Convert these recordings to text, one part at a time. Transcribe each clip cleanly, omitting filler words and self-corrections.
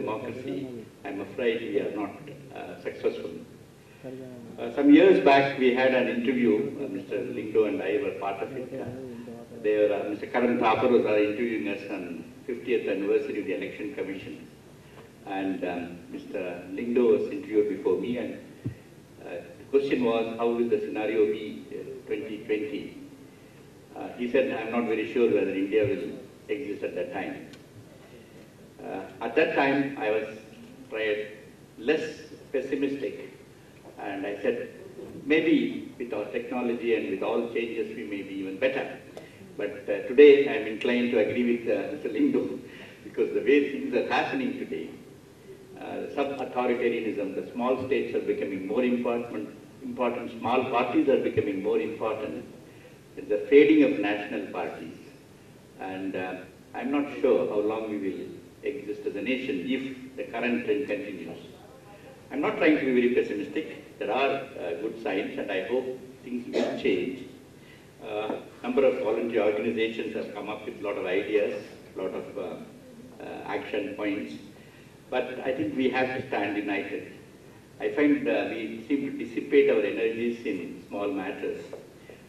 democracy, I'm afraid we are not successful. Some years back, we had an interview. Mr. Lindo and I were part of it. Mr. Karan Thapar was interviewing us on 50th anniversary of the Election Commission. And Mr. Lindo was interviewed before me. And the question was, how will the scenario be 2020? He said, I'm not very sure whether India will exist at that time. At that time, I was less pessimistic, and I said, maybe with our technology and with all changes, we may be even better. But today, I am inclined to agree with Mr. Lindo, because the way things are happening today, sub-authoritarianism, the small states are becoming more important, small parties are becoming more important. There's a fading of national parties, and I'm not sure how long we will exist as a nation if the current trend continues. I'm not trying to be very pessimistic. There are good signs, and I hope things will change. Number of voluntary organizations have come up with a lot of ideas, a lot of action points, but I think we have to stand united. I find we seem to dissipate our energies in small matters.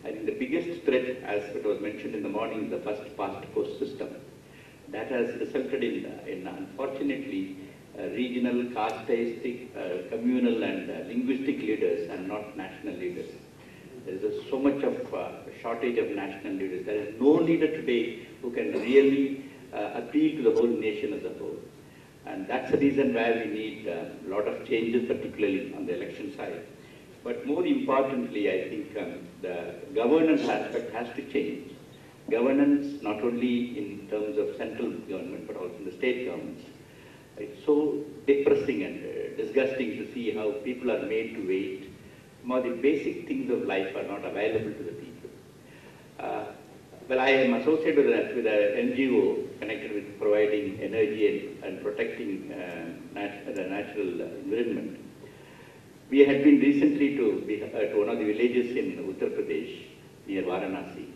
I think the biggest threat, as it was mentioned in the morning, is the first past post system. That has resulted in unfortunately, regional, casteistic, communal and linguistic leaders and not national leaders. There is so much of shortage of national leaders. There is no leader today who can really appeal to the whole nation as a whole. And that's the reason why we need a lot of changes, particularly on the election side. But more importantly, I think the governance aspect has to change. Governance, not only in terms of central government, but also in the state governments. It's so depressing and disgusting to see how people are made to wait. Some of the basic things of life are not available to the people. Well, I am associated with an NGO connected with providing energy and protecting the natural environment. We had been recently to one of the villages in Uttar Pradesh, near Varanasi.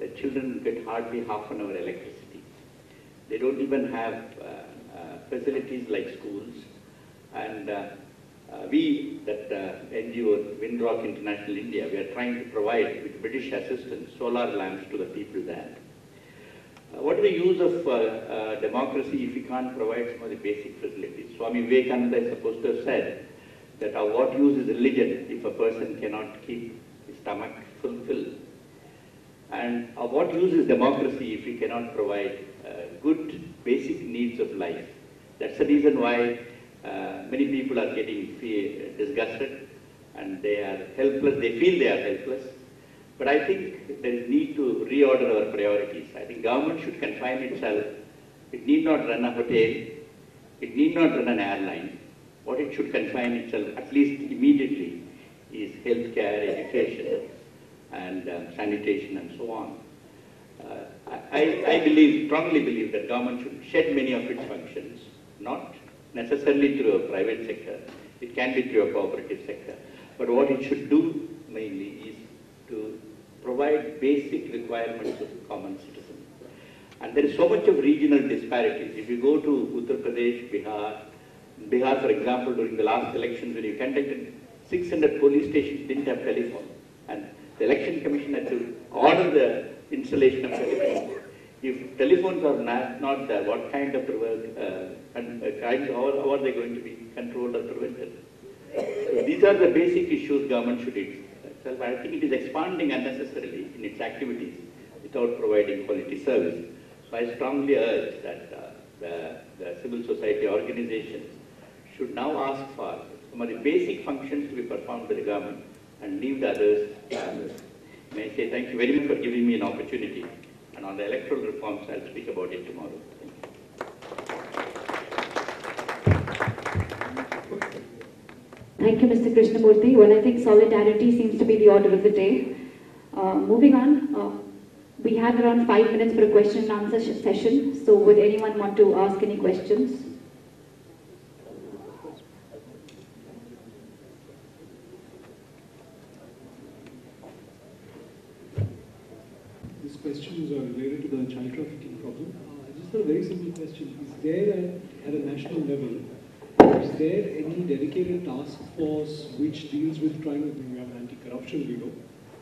The children get hardly half an hour electricity. They don't even have facilities like schools. And we, that NGO, Windrock International India, we are trying to provide, with British assistance, solar lamps to the people there. What is the use of democracy if we can't provide some of the basic facilities? Swami Vivekananda is supposed to have said that of what use is religion if a person cannot keep his stomach fulfilled? And of what use is democracy if we cannot provide good basic needs of life? That's the reason why many people are getting disgusted and they are helpless. They feel they are helpless. But I think there is need to reorder our priorities. I think government should confine itself. It need not run a hotel. It need not run an airline. What it should confine itself, at least immediately, is healthcare, education, and sanitation, and so on. I strongly believe that government should shed many of its functions, not necessarily through a private sector. It can be through a cooperative sector. But what it should do mainly is to provide basic requirements of the common citizen. And there is so much of regional disparities. If you go to Uttar Pradesh, Bihar, for example, during the last elections, when you conducted 600 police stations didn't have telephone. And the election commission had to order the installation of telephones. If telephones are not there, what kind of how are they going to be controlled or prevented? So these are the basic issues government should itself. I think it is expanding unnecessarily in its activities without providing quality service. So I strongly urge that the civil society organizations should now ask for some of the basic functions to be performed by the government and leave the others. May I say thank you very much for giving me an opportunity. And on the electoral reforms, I'll speak about it tomorrow. Thank you, Mr. Krishnamurthy. Well, I think solidarity seems to be the order of the day. Moving on, we have around 5 minutes for a question and answer session. So would anyone want to ask any questions? These questions are related to the child trafficking problem. Just a very simple question. Is there at a national level, is there any dedicated task force which deals with crime? You have an anti-corruption bureau,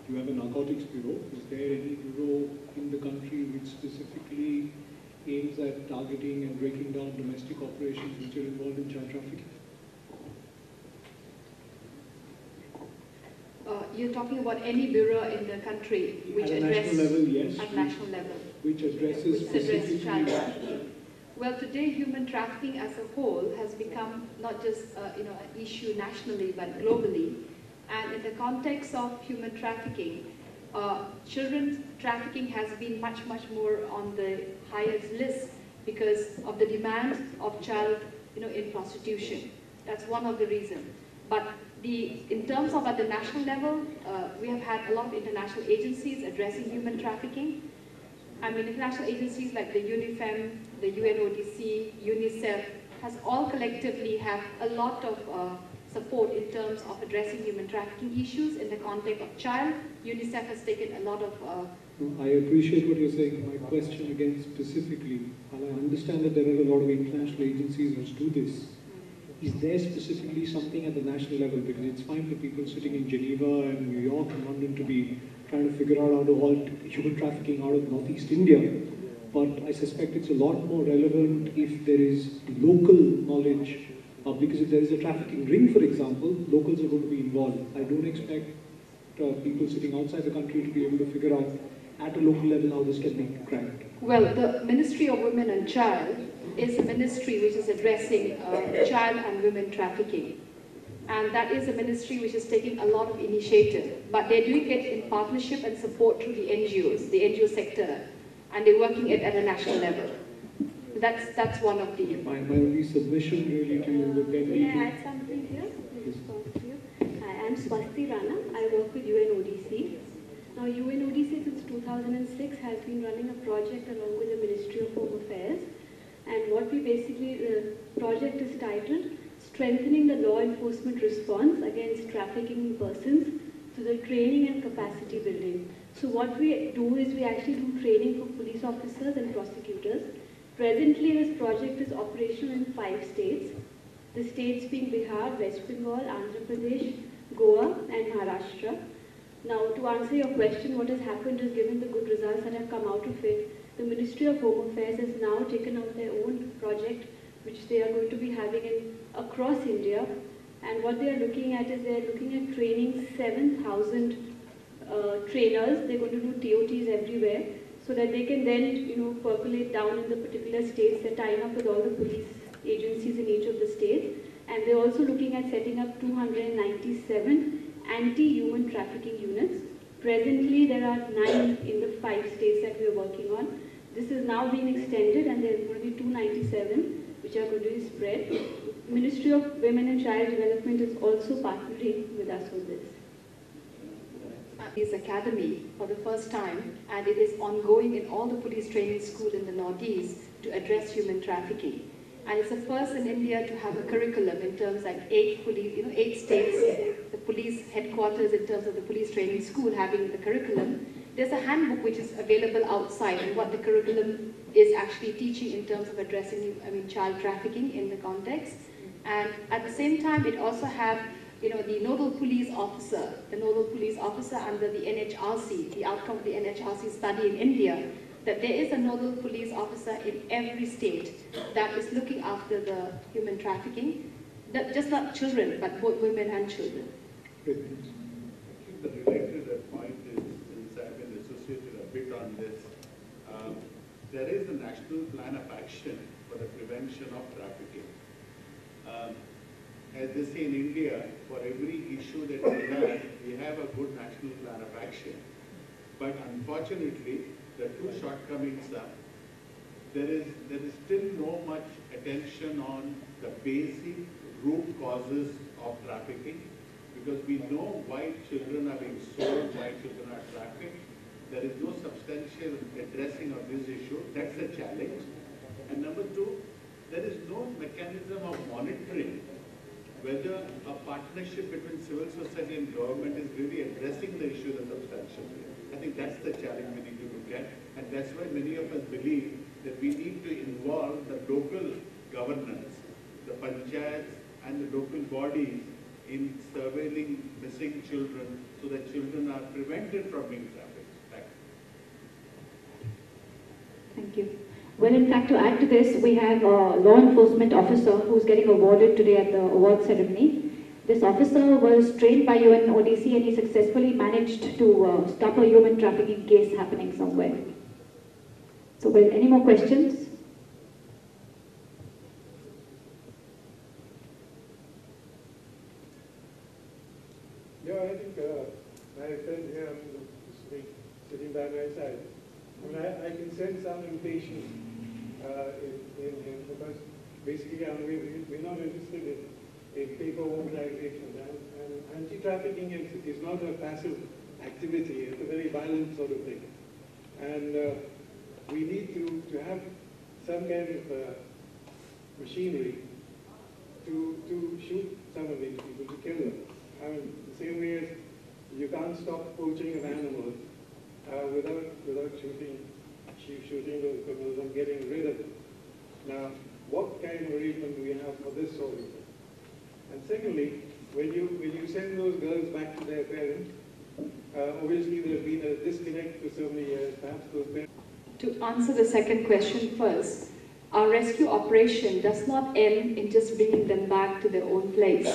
you have a narcotics bureau. Is there any bureau in the country which specifically aims at targeting and breaking down domestic operations which are involved in child trafficking? You're talking about any bureau in the country which at a national level, yes. At national level. Which addresses specifically child trafficking. Well, today human trafficking as a whole has become not just an issue nationally but globally. And in the context of human trafficking, children trafficking has been much more on the highest list because of the demand of child in prostitution. That's one of the reasons. But in terms of at the national level, we have had a lot of international agencies addressing human trafficking. I mean, international agencies like the UNIFEM, the UNODC, UNICEF, has all collectively have a lot of support in terms of addressing human trafficking issues in the context of child. UNICEF has taken a lot of... I appreciate what you're saying. My question again specifically, and I understand that there are a lot of international agencies which do this. Is there specifically something at the national level? Because it's fine for people sitting in Geneva and New York and London to be trying to figure out how to halt human trafficking out of Northeast India. But I suspect it's a lot more relevant if there is local knowledge. Because if there is a trafficking ring, for example, locals are going to be involved. I don't expect people sitting outside the country to be able to figure out at a local level how this can be cracked. Well, the Ministry of Women and Child is a ministry which is addressing child and women trafficking. And that is a ministry which is taking a lot of initiative. But they're doing it in partnership and support through the NGOs, the NGO sector. And they're working it at a national level. That's one of the... My only submission really to you would then be... Can I add something here? Hi, I'm Swasti Rana. I work with UNODC. Now, UNODC since 2006 has been running a project along with the Ministry of Home Affairs. And what we basically, the project is titled Strengthening the Law Enforcement Response Against Trafficking in Persons through the Training and Capacity Building. So what we do is we actually do training for police officers and prosecutors. Presently, this project is operational in 5 states. The states being Bihar, West Bengal, Andhra Pradesh, Goa, and Maharashtra. Now, to answer your question, what has happened is, given the good results that have come out of it, the Ministry of Home Affairs has now taken out their own project, which they are going to be having across India. And what they are looking at is they are looking at training 7,000 trainers. They're going to do TOTs everywhere, so that they can then, percolate down in the particular states. They're tying up with all the police agencies in each of the states. And they're also looking at setting up 297 anti-human trafficking units. Presently, there are 9 in the 5 states that we're working on. This is now being extended, and there's going to be 297, which are going to be spread. Ministry of Women and Child Development is also partnering with us on this. This academy for the first time, and it is ongoing in all the police training schools in the Northeast to address human trafficking. And it's the first in India to have a curriculum in terms like 8 states, the police headquarters in terms of the police training school having the curriculum. There's a handbook which is available outside, and what the curriculum is actually teaching in terms of addressing, child trafficking in the context. And at the same time, it also have, the nodal police officer under the NHRC, the outcome of the NHRC study in India, that there is a nodal police officer in every state that is looking after the human trafficking, just not children, but both women and children. I think the related point is, since I've been associated a bit on this, there is a national plan of action for the prevention of trafficking. As they say in India, for every issue that we have a good national plan of action. But unfortunately, the 2 shortcomings are, there is still no much attention on the basic root causes of trafficking, because we know why children are being sold, why children are trafficked. There is no substantial addressing of this issue. That's a challenge. And number 2, there is no mechanism of monitoring whether a partnership between civil society and government is really addressing the issue in a substantial way. I think that's the challenge we need to look at, and that's why many of us believe that we need to involve the local governance, the panchayats and the local bodies in surveilling missing children so that children are prevented from being trafficked? Thank you. Well, in fact, to add to this, we have a law enforcement officer who's getting awarded today at the award ceremony. This officer was trained by UNODC and he successfully managed to stop a human trafficking case happening somewhere. So, well, any more questions? Yeah, I think my friend here sitting by my side. I mean, I can sense some impatience in him because basically we're not interested in paper organizations. And anti-trafficking is not a passive activity, it's a very violent sort of thing. And we need to have some kind of machinery to shoot some of these people, to kill them. I mean, the same way as you can't stop poaching of animals without shooting those criminals and getting rid of them. Now, what kind of arrangement do we have for this sort of thing? And secondly, when you send those girls back to their parents, obviously there's been a disconnect for so many years. Perhaps those parents. To answer the second question first, our rescue operation does not end in just bringing them back to their own place.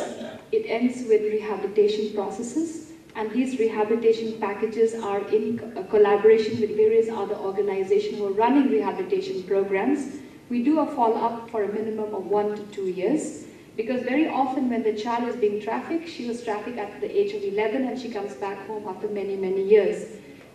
It ends with rehabilitation processes, and these rehabilitation packages are in collaboration with various other organizations who are running rehabilitation programs. We do a follow-up for a minimum of 1 to 2 years, because very often when the child is being trafficked, she was trafficked at the age of 11 and she comes back home after many, many years.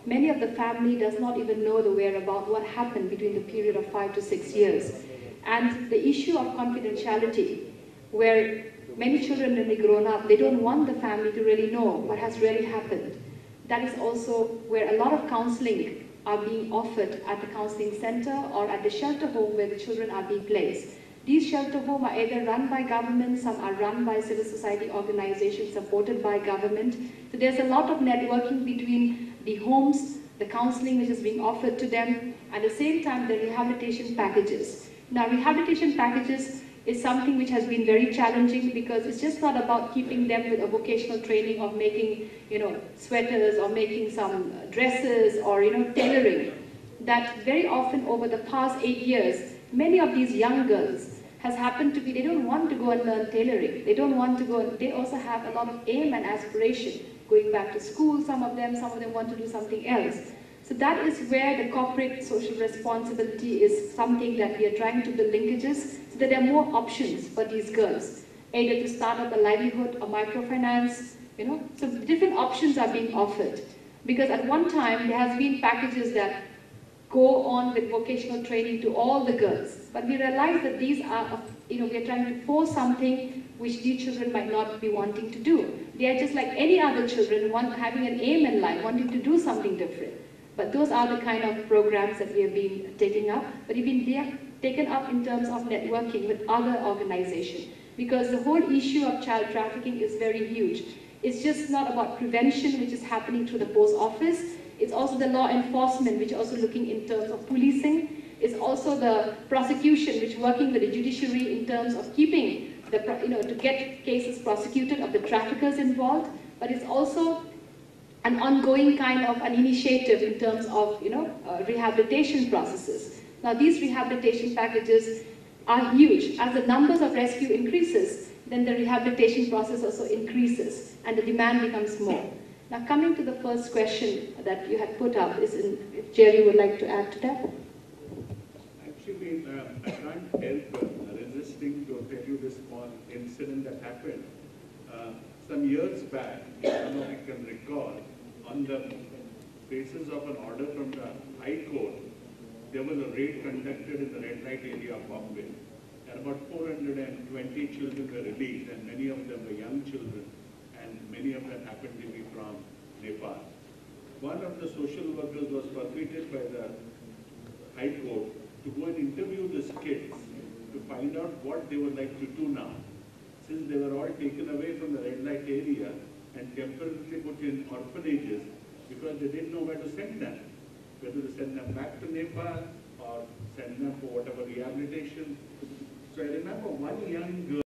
Many of the family does not even know the whereabouts, what happened between the period of 5 to 6 years. And the issue of confidentiality, where many children when they grown up, they don't want the family to really know what has really happened. That is also where a lot of counseling are being offered at the counseling center or at the shelter home where the children are being placed. These shelter homes are either run by government, some are run by civil society organizations supported by government. So there's a lot of networking between the homes, the counseling which is being offered to them, at the same time the rehabilitation packages. Now rehabilitation packages is something which has been very challenging because it's just not about keeping them with a vocational training of making, sweaters or making some dresses or, tailoring. That very often over the past 8 years, many of these young girls has happened to be, they don't want to go and learn tailoring. They don't want to go, they also have a lot of aim and aspiration. Going back to school, some of them want to do something else. So that is where the corporate social responsibility is something that we are trying to build linkages so that there are more options for these girls. Either to start up a livelihood or microfinance, so different options are being offered. Because at one time there has been packages that go on with vocational training to all the girls. But we realize that these are, we are trying to force something which these children might not be wanting to do. They are just like any other children, having an aim in life, wanting to do something different. But those are the kind of programs that we have been taking up. But they have taken up in terms of networking with other organizations. Because the whole issue of child trafficking is very huge. It's just not about prevention, which is happening through the post office. It's also the law enforcement, which is also looking in terms of policing. It's also the prosecution, which is working with the judiciary in terms of keeping the, to get cases prosecuted of the traffickers involved. But it's also an ongoing kind of an initiative in terms of, rehabilitation processes. Now, these rehabilitation packages are huge. As the numbers of rescue increases, then the rehabilitation process also increases, and the demand becomes more. Now, coming to the first question that you had put up, if Jerry would like to add to that. Actually, I can't help resisting to tell you this small incident that happened. Some years back, I don't know if you can recall, on the basis of an order from the High Court, there was a raid conducted in the red light area of Bombay. And about 420 children were released, and many of them were young children, and many of them happened to be from Nepal. One of the social workers was persuaded by the High Court to go and interview these kids to find out what they would like to do now. Since they were all taken away from the red light area and temporarily put in orphanages because they didn't know where to send them, whether to send them back to Nepal or send them for whatever rehabilitation. So I remember one young girl